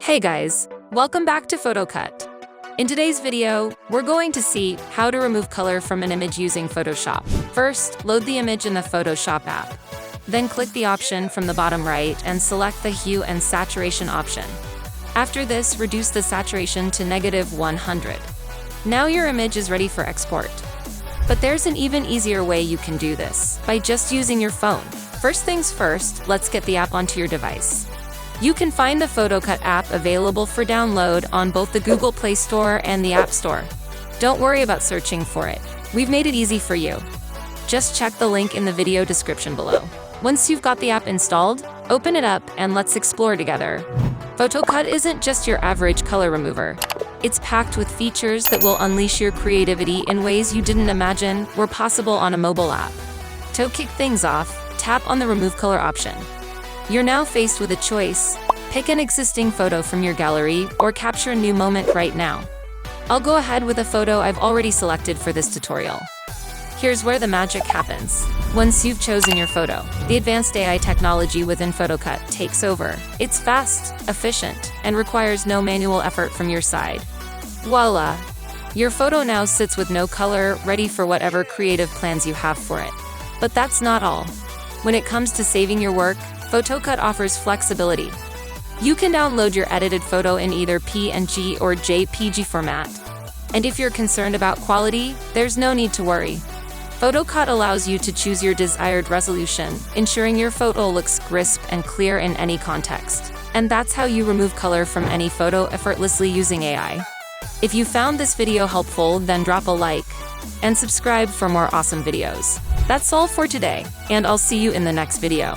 Hey guys, welcome back to PhotoCut. In today's video, we're going to see how to remove color from an image using Photoshop. First, load the image in the PhotoCut app. Then click the option from the bottom right and select the hue and saturation option. After this, reduce the saturation to -100. Now your image is ready for export. But there's an even easier way you can do this, by just using your phone. First things first, let's get the app onto your device. You can find the PhotoCut app available for download on both the Google Play Store and the App Store. Don't worry about searching for it. We've made it easy for you. Just check the link in the video description below. Once you've got the app installed, open it up and let's explore together. PhotoCut isn't just your average color remover. It's packed with features that will unleash your creativity in ways you didn't imagine were possible on a mobile app. To kick things off, tap on the Remove Color option. You're now faced with a choice. Pick an existing photo from your gallery or capture a new moment right now. I'll go ahead with a photo I've already selected for this tutorial. Here's where the magic happens. Once you've chosen your photo, the advanced AI technology within PhotoCut takes over. It's fast, efficient, and requires no manual effort from your side. Voila! Your photo now sits with no color, ready for whatever creative plans you have for it. But that's not all. When it comes to saving your work, PhotoCut offers flexibility. You can download your edited photo in either PNG or JPG format. And if you're concerned about quality, there's no need to worry. PhotoCut allows you to choose your desired resolution, ensuring your photo looks crisp and clear in any context. And that's how you remove color from any photo effortlessly using AI. If you found this video helpful, then drop a like and subscribe for more awesome videos. That's all for today, and I'll see you in the next video.